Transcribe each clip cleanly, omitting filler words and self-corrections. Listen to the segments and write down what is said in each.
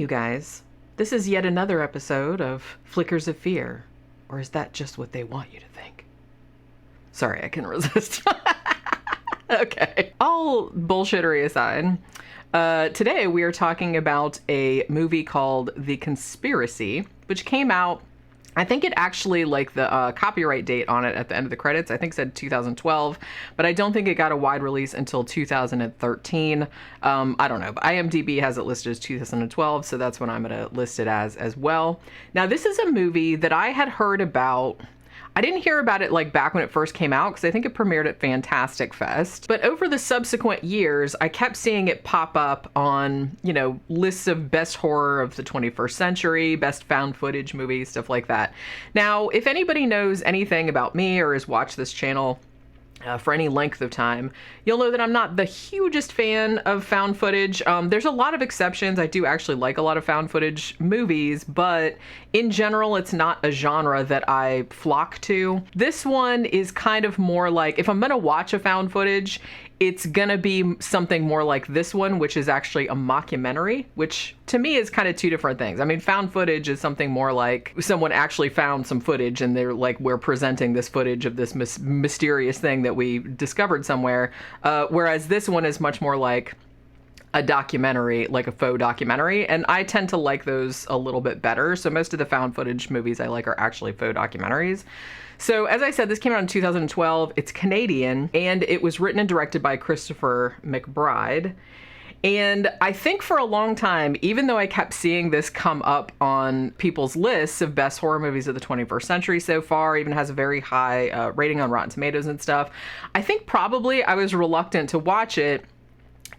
you guys. This is yet another episode of Flickers of Fear. Or is that just what they want you to think? Sorry, I couldn't resist. Okay. All bullshittery aside, today we are talking about a movie called The Conspiracy, which came out, I think it actually, like the copyright date on it at the end of the credits, I think said 2012, but I don't think it got a wide release until 2013. I don't know, but IMDb has it listed as 2012, so that's what I'm going to list it as well. Now, this is a movie that I had heard about. I didn't hear about it like back when it first came out because I think it premiered at Fantastic Fest. But over the subsequent years, I kept seeing it pop up on, you know, lists of best horror of the 21st century, best found footage movies, stuff like that. Now, if anybody knows anything about me or has watched this channel for any length of time, you'll know that I'm not the hugest fan of found footage. There's a lot of exceptions. I do actually like a lot of found footage movies, but in general, it's not a genre that I flock to. This one is kind of more like, if I'm gonna watch a found footage, it's gonna be something more like this one, which is actually a mockumentary, which to me is kind of two different things. I mean, found footage is something more like someone actually found some footage and they're like, we're presenting this footage of this mysterious thing that we discovered somewhere. Whereas this one is much more like a documentary, like a faux documentary, and I tend to like those a little bit better. So most of the found footage movies I like are actually faux documentaries. So as I said, this came out in 2012. It's Canadian, and it was written and directed by Christopher McBride. And I think for a long time, even though I kept seeing this come up on people's lists of best horror movies of the 21st century so far, even has a very high rating on Rotten Tomatoes and stuff, I think probably I was reluctant to watch it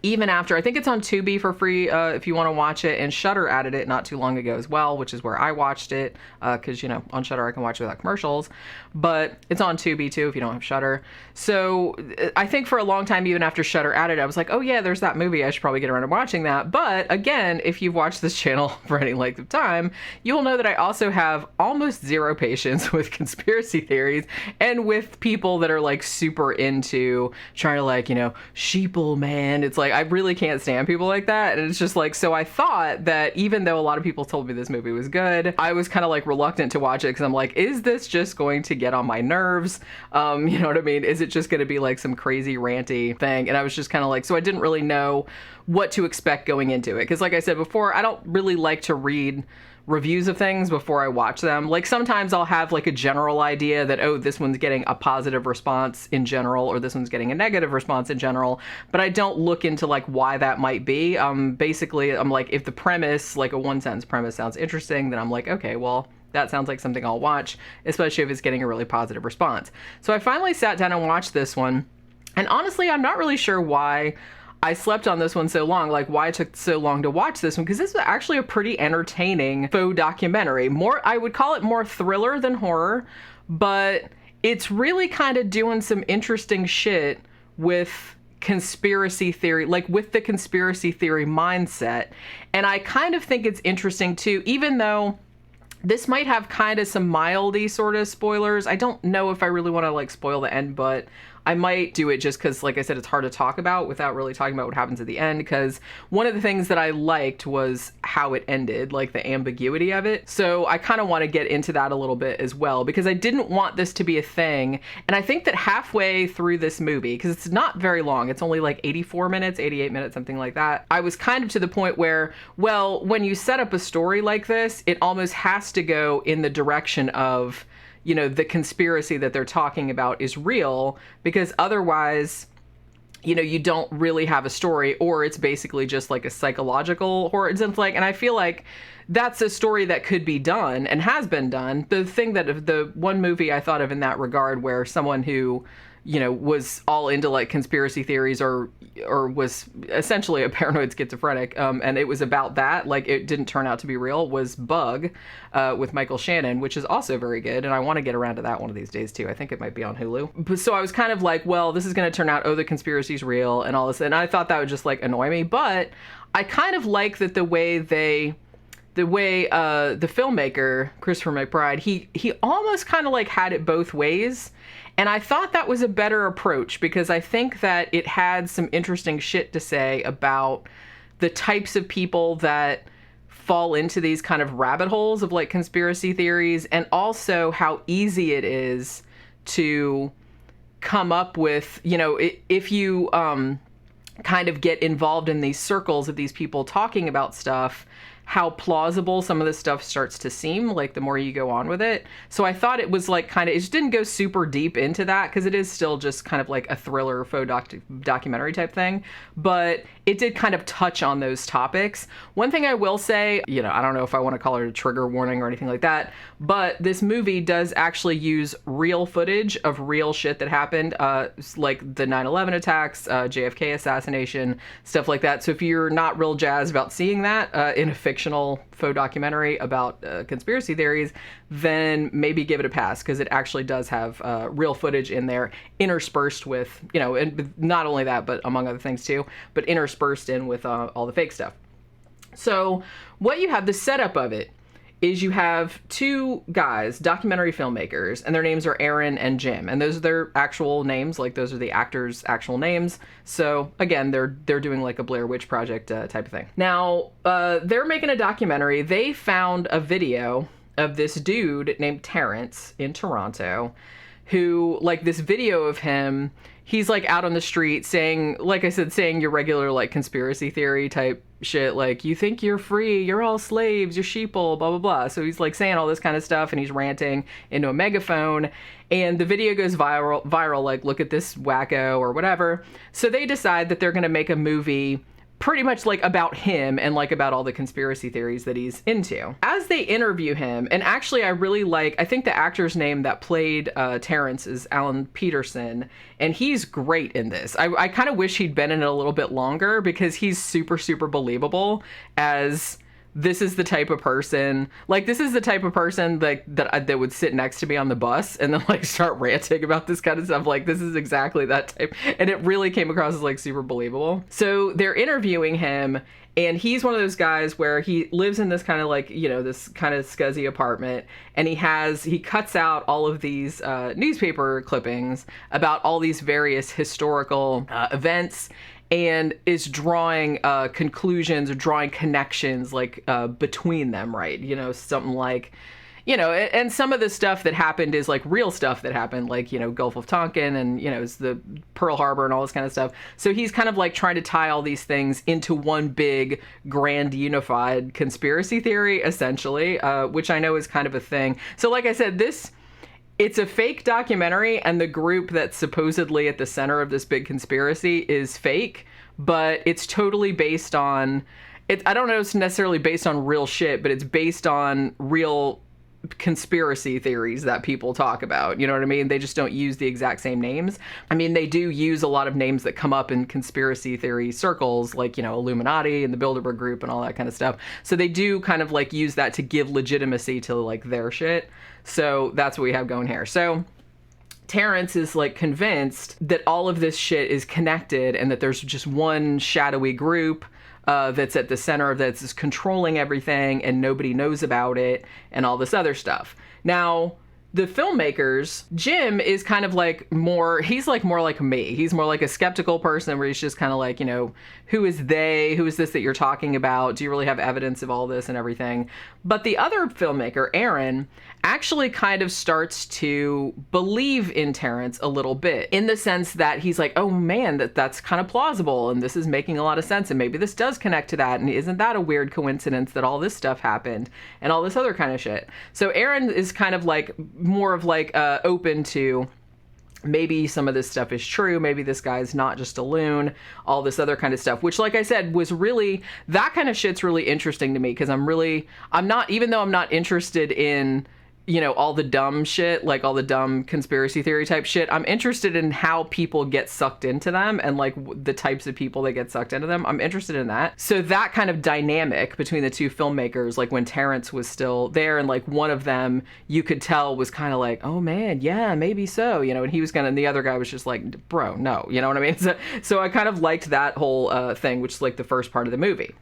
even after. I think it's on Tubi for free if you want to watch it, and Shudder added it not too long ago as well, which is where I watched it, because, you know, on Shudder I can watch it without commercials, but it's on Tubi too if you don't have Shudder. So I think for a long time, even after Shudder added it, I was like, oh yeah, there's that movie, I should probably get around to watching that. But again, if you've watched this channel for any length of time, you will know that I also have almost zero patience with conspiracy theories and with people that are like super into trying to, like, you know, sheeple man. It's like, I really can't stand people like that. And it's just like, so I thought that even though a lot of people told me this movie was good, I was kind of like reluctant to watch it because I'm like, is this just going to get on my nerves? You know what I mean? Is it just going to be like some crazy ranty thing? And I was just kind of like, so I didn't really know what to expect going into it. Because like I said before, I don't really like to read reviews of things before I watch them. Like sometimes I'll have like a general idea that, oh, this one's getting a positive response in general, or this one's getting a negative response in general, but I don't look into like why that might be. Basically, I'm like, if the premise, like a one sentence premise, sounds interesting, then I'm like, okay, well, that sounds like something I'll watch, especially if it's getting a really positive response. So I finally sat down and watched this one, and honestly, I'm not really sure why I slept on this one so long, like why it took so long to watch this one, because this is actually a pretty entertaining faux documentary. I would call it more thriller than horror, but it's really kind of doing some interesting shit with conspiracy theory, like with the conspiracy theory mindset. And I kind of think it's interesting too, even though this might have kind of some mildy sort of spoilers. I don't know if I really want to like spoil the end, but I might do it just because, like I said, it's hard to talk about without really talking about what happens at the end, because one of the things that I liked was how it ended, like the ambiguity of it. So I kind of want to get into that a little bit as well, because I didn't want this to be a thing. And I think that halfway through this movie, because it's not very long, it's only like 84 minutes, 88 minutes, something like that, I was kind of to the point where, well, when you set up a story like this, it almost has to go in the direction of, you know, the conspiracy that they're talking about is real, because otherwise, you know, you don't really have a story, or it's basically just like a psychological horror. It's like, and I feel like that's a story that could be done and has been done. The thing that, the one movie I thought of in that regard, where someone who, you know, was all into like conspiracy theories or was essentially a paranoid schizophrenic, and it was about that, like it didn't turn out to be real, was Bug with Michael Shannon, which is also very good, and I want to get around to that one of these days too. I think it might be on Hulu. So I was kind of like, well, this is going to turn out, oh, the conspiracy's real and all this, and I thought that would just like annoy me, but I kind of like that the way the filmmaker, Christopher McBride, he almost kind of like had it both ways. And I thought that was a better approach, because I think that it had some interesting shit to say about the types of people that fall into these kind of rabbit holes of like conspiracy theories, and also how easy it is to come up with, you know, if you kind of get involved in these circles of these people talking about stuff, how plausible some of this stuff starts to seem, like the more you go on with it. So I thought it was like kind of, it just didn't go super deep into that because it is still just kind of like a thriller faux documentary type thing, but it did kind of touch on those topics. One thing I will say, you know, I don't know if I want to call it a trigger warning or anything like that, but this movie does actually use real footage of real shit that happened, like the 9/11 attacks, JFK assassination, stuff like that. So if you're not real jazzed about seeing that in a fictional faux documentary about conspiracy theories, then maybe give it a pass, because it actually does have real footage in there interspersed with, you know, and not only that, but among other things too, but interspersed in with all the fake stuff. So what you have, the setup of it, is you have two guys, documentary filmmakers, and their names are Aaron and Jim, and those are their actual names, like those are the actors' actual names. So again, they're doing like a Blair Witch Project type of thing. Now, they're making a documentary. They found a video of this dude named Terrence in Toronto, who, like, this video of him, he's like out on the street saying, like I said, saying your regular like conspiracy theory type shit, like, you think you're free, you're all slaves, you're sheeple, blah blah blah. So he's like saying all this kind of stuff, and he's ranting into a megaphone, and the video goes viral, like, look at this wacko or whatever. So they decide that they're going to make a movie pretty much like about him and like about all the conspiracy theories that he's into. As they interview him, and actually I really like, I think the actor's name that played Terrence is Alan Peterson, and he's great in this. I kind of wish he'd been in it a little bit longer, because he's super, super believable as this is the type of person, like, this is the type of person like that would sit next to me on the bus and then like start ranting about this kind of stuff. Like, this is exactly that type, and it really came across as like super believable. So they're interviewing him, and he's one of those guys where he lives in this kind of like, you know, this kind of scuzzy apartment, and he cuts out all of these newspaper clippings about all these various historical events, and is drawing conclusions or drawing connections, like, between them, right? You know, something like, you know, and some of the stuff that happened is like real stuff that happened, like, you know, Gulf of Tonkin, and, you know, it's the Pearl Harbor and all this kind of stuff. So he's kind of like trying to tie all these things into one big, grand, unified conspiracy theory, essentially, which I know is kind of a thing. So like I said, it's a fake documentary, and the group that's supposedly at the center of this big conspiracy is fake, but it's totally based on, I don't know if it's necessarily based on real shit, but it's based on real conspiracy theories that people talk about. You know what I mean? They just don't use the exact same names. I mean, they do use a lot of names that come up in conspiracy theory circles, like, you know, Illuminati and the Bilderberg Group and all that kind of stuff. So they do kind of like use that to give legitimacy to like their shit. So that's what we have going here. So Terrence is like convinced that all of this shit is connected, and that there's just one shadowy group that's at the center of that's controlling everything, and nobody knows about it, and all this other stuff. Now, the filmmakers, Jim is kind of like he's like more like me. He's more like a skeptical person, where he's just kind of like, you know, who is they? Who is this that you're talking about? Do you really have evidence of all this and everything? But the other filmmaker, Aaron, actually kind of starts to believe in Terrence a little bit, in the sense that he's like, oh man, that's kind of plausible, and this is making a lot of sense, and maybe this does connect to that, and isn't that a weird coincidence that all this stuff happened, and all this other kind of shit. So Aaron is kind of like more of like open to, maybe some of this stuff is true, maybe this guy's not just a loon, all this other kind of stuff, which, like I said, was really, that kind of shit's really interesting to me, because I'm not, even though I'm not interested in, you know, all the dumb shit, like all the dumb conspiracy theory type shit, I'm interested in how people get sucked into them, and like the types of people that get sucked into them. I'm interested in that. So that kind of dynamic between the two filmmakers, like when Terrence was still there, and like one of them, you could tell, was kind of like, oh man, yeah, maybe so, you know, and he was and the other guy was just like, bro, no, you know what I mean? So I kind of liked that whole thing, which is like the first part of the movie.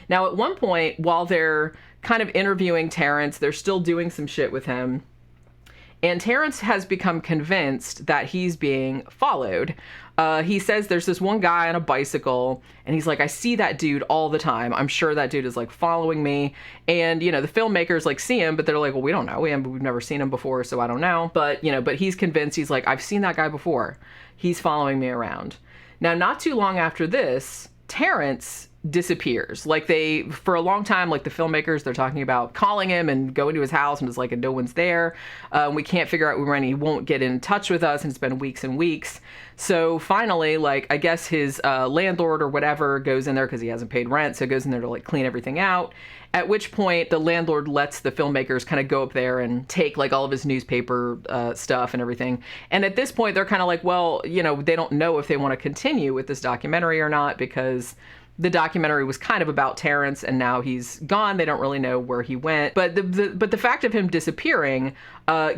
Now, at one point, while they're kind of interviewing Terrence, they're still doing some shit with him, And Terrence has become convinced that he's being followed. He says there's this one guy on a bicycle, and he's like, I see that dude all the time. I'm sure that dude is like following me. And, you know, the filmmakers like see him, but they're like, well, we don't know. We've never seen him before, so I don't know. But, you know, but he's convinced. He's like, I've seen that guy before. He's following me around. Now, not too long after this, Terrence disappears. Like for a long time, like the filmmakers, they're talking about calling him and going to his house, and it's like, and no one's there. We can't figure out when he won't get in touch with us, and it's been weeks and weeks. So finally, like, I guess his landlord or whatever goes in there because he hasn't paid rent. So goes in there to like clean everything out. At which point the landlord lets the filmmakers kind of go up there and take like all of his newspaper stuff and everything. And at this point, they're kind of like, well, you know, they don't know if they want to continue with this documentary or not, because the documentary was kind of about Terrence, and now he's gone. They don't really know where he went. But the fact of him disappearing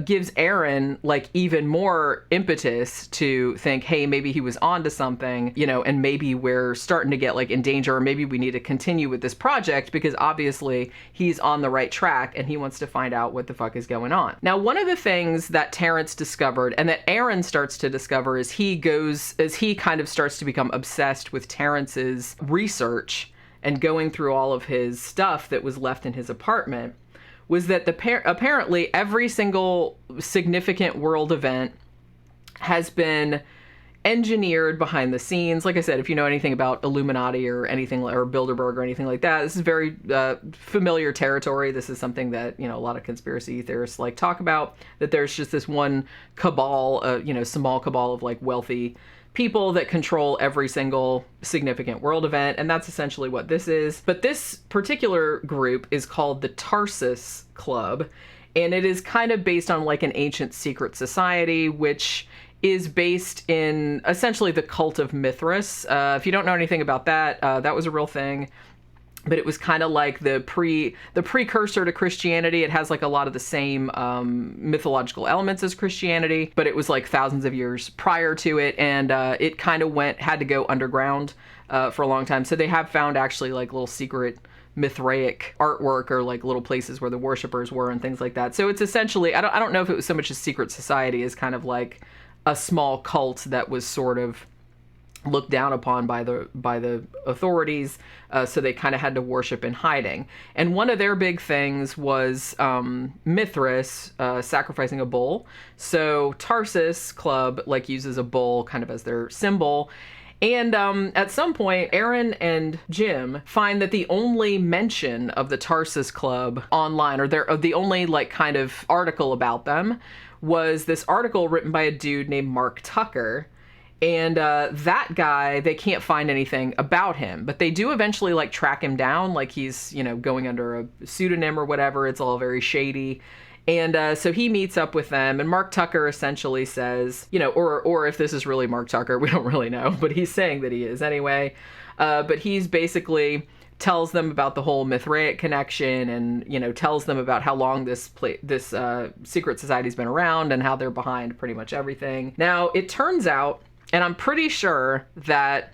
gives Aaron like even more impetus to think, hey, maybe he was onto something, you know, and maybe we're starting to get like in danger, or maybe we need to continue with this project, because obviously he's on the right track and he wants to find out what the fuck is going on. Now, one of the things that Terrence discovered, and that Aaron starts to discover, as he kind of starts to become obsessed with Terrence's research and going through all of his stuff that was left in his apartment, was that apparently every single significant world event has been engineered behind the scenes. Like I said, if you know anything about Illuminati or anything, or Bilderberg or anything like that, this is very familiar territory. This is something that, you know, a lot of conspiracy theorists like talk about, that there's just this one cabal, you know, small cabal of like wealthy people that control every single significant world event, and that's essentially what this is. But this particular group is called the Tarsus Club, and it is kind of based on like an ancient secret society, which is based in essentially the cult of Mithras. If you don't know anything about that, that was a real thing. But it was kind of like the precursor to Christianity. It has like a lot of the same mythological elements as Christianity, but it was like thousands of years prior to it, and it kind of had to go underground for a long time. So they have found actually like little secret Mithraic artwork, or like little places where the worshippers were and things like that. So it's essentially, I don't know if it was so much a secret society as kind of like a small cult that was sort of looked down upon by the authorities, so they kind of had to worship in hiding. And one of their big things was Mithras sacrificing a bull. So Tarsus Club like uses a bull kind of as their symbol. And at some point, Aaron and Jim find that the only mention of the Tarsus Club online, or the only like kind of article about them, was this article written by a dude named Mark Tucker. And that guy, they can't find anything about him, but they do eventually like track him down, like he's, you know, going under a pseudonym or whatever. It's all very shady. And so he meets up with them, and Mark Tucker essentially says, you know, or if this is really Mark Tucker, we don't really know, but he's saying that he is anyway. But he's basically tells them about the whole Mithraic connection, and, you know, tells them about how long this secret society's been around and how they're behind pretty much everything. Now, it turns out, and I'm pretty sure that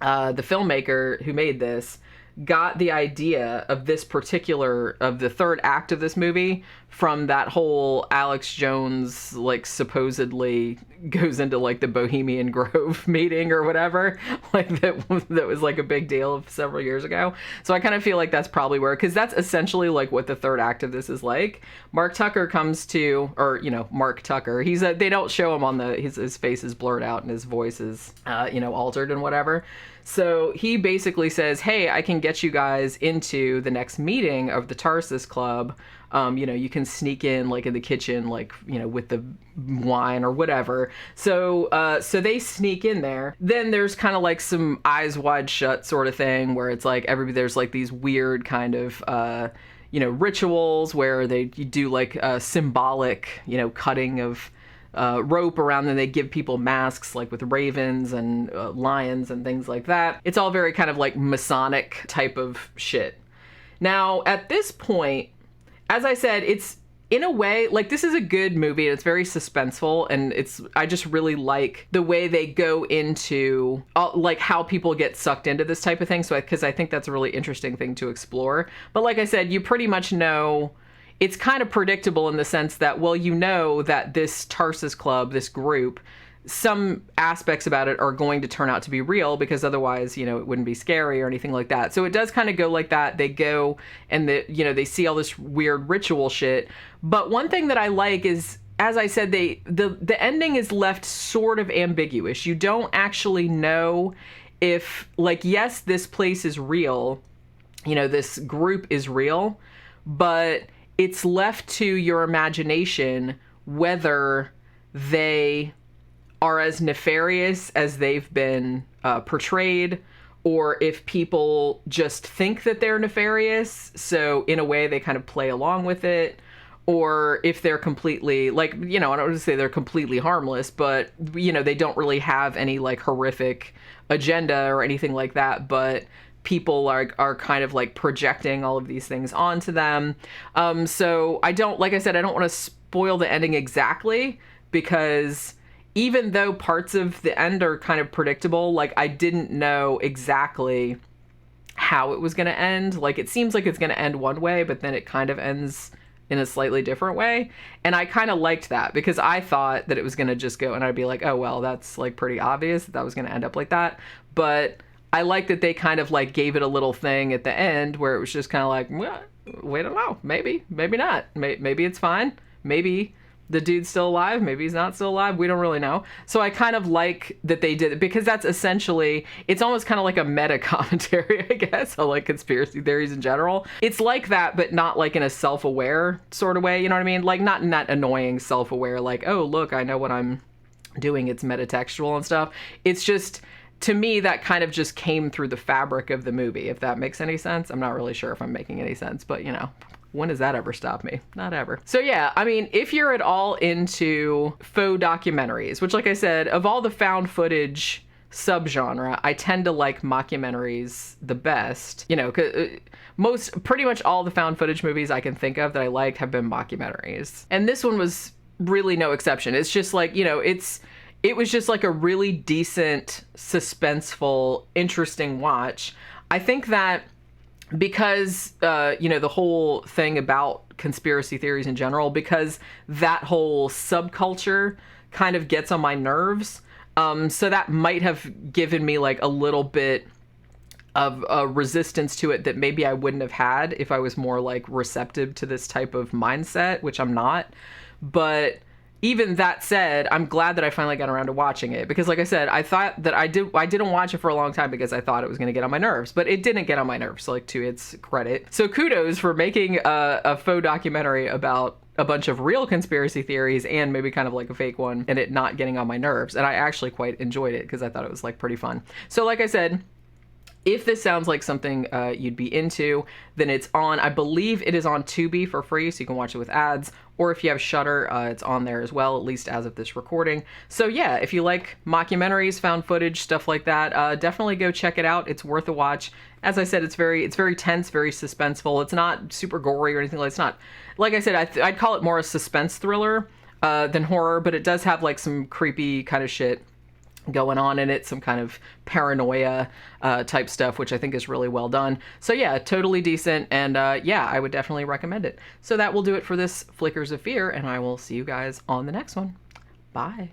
the filmmaker who made this got the idea of the third act of this movie from that whole Alex Jones, like, supposedly goes into like the Bohemian Grove meeting or whatever, like that was like a big deal several years ago. So I kind of feel like that's probably where, because that's essentially like what the third act of this is like. Mark Tucker comes to, or, you know, Mark Tucker, they don't show him on his face is blurred out and his voice is, you know, altered and whatever. So he basically says, hey, I can get you guys into the next meeting of the Tarsus Club. You know, you can sneak in like in the kitchen, like, you know, with the wine or whatever. So they sneak in there. Then there's kind of like some eyes wide shut sort of thing where it's like there's like these weird kind of, you know, rituals where you do like a symbolic, you know, cutting of rope around them. They give people masks like with ravens and lions and things like that. It's all very kind of like Masonic type of shit. Now, at this point, as I said, it's in a way, like, this is a good movie. It's very suspenseful, and I just really like the way they go into like how people get sucked into this type of thing. So because I think that's a really interesting thing to explore. But like I said, you pretty much know it's kind of predictable in the sense that, well, you know that this Tarsus Club, this group, some aspects about it are going to turn out to be real, because otherwise, you know, it wouldn't be scary or anything like that. So it does kind of go like that. They go and they see all this weird ritual shit. But one thing that I like is, as I said, the ending is left sort of ambiguous. You don't actually know if, like, yes, this place is real, you know, this group is real, but it's left to your imagination whether they are as nefarious as they've been portrayed, or if people just think that they're nefarious, so in a way they kind of play along with it, or if they're completely, like, you know, I don't want to say they're completely harmless, but, you know, they don't really have any, like, horrific agenda or anything like that, but people are kind of, like, projecting all of these things onto them. So I don't, like I said, I don't want to spoil the ending exactly, because even though parts of the end are kind of predictable, like, I didn't know exactly how it was going to end. Like, it seems like it's going to end one way, but then it kind of ends in a slightly different way. And I kind of liked that, because I thought that it was going to just go, and I'd be like, oh, well, that's, like, pretty obvious that was going to end up like that. But I like that they kind of, like, gave it a little thing at the end where it was just kind of like, well, we don't know. Maybe not. Maybe it's fine. Maybe the dude's still alive. Maybe he's not still alive. We don't really know. So I kind of like that they did it, because that's essentially, it's almost kind of like a meta commentary, I guess, on, like, conspiracy theories in general. It's like that, but not like in a self-aware sort of way. You know what I mean? Like, not in that annoying self-aware, like, oh, look, I know what I'm doing. It's metatextual and stuff. It's just, to me, that kind of just came through the fabric of the movie, if that makes any sense. I'm not really sure if I'm making any sense, but, you know, when does that ever stop me? Not ever. So yeah, I mean, if you're at all into faux documentaries, which, like I said, of all the found footage subgenre, I tend to like mockumentaries the best. You know, pretty much all the found footage movies I can think of that I liked have been mockumentaries. And this one was really no exception. It's just like, you know, it was just like a really decent, suspenseful, interesting watch. I think that because, you know, the whole thing about conspiracy theories in general, because that whole subculture kind of gets on my nerves. So that might have given me, like, a little bit of a resistance to it that maybe I wouldn't have had if I was more, like, receptive to this type of mindset, which I'm not. But even that said, I'm glad that I finally got around to watching it, because, like I said, I thought that I didn't watch it for a long time because I thought it was going to get on my nerves, but it didn't get on my nerves, so, like, to its credit. So kudos for making a faux documentary about a bunch of real conspiracy theories and maybe kind of like a fake one, and it not getting on my nerves. And I actually quite enjoyed it because I thought it was, like, pretty fun. So, like I said, if this sounds like something you'd be into, then it's on, I believe it is on Tubi for free, so you can watch it with ads. Or if you have Shudder, it's on there as well, at least as of this recording. So yeah, if you like mockumentaries, found footage, stuff like that, definitely go check it out. It's worth a watch. As I said, it's very tense, very suspenseful. It's not super gory or anything like that. It's not, like I said, I'd call it more a suspense thriller than horror, but it does have, like, some creepy kind of shit going on in it, some kind of paranoia type stuff, which I think is really well done. So yeah, totally decent, and yeah, I would definitely recommend it. So that will do it for this Flickers of Fear, and I will see you guys on the next one. Bye.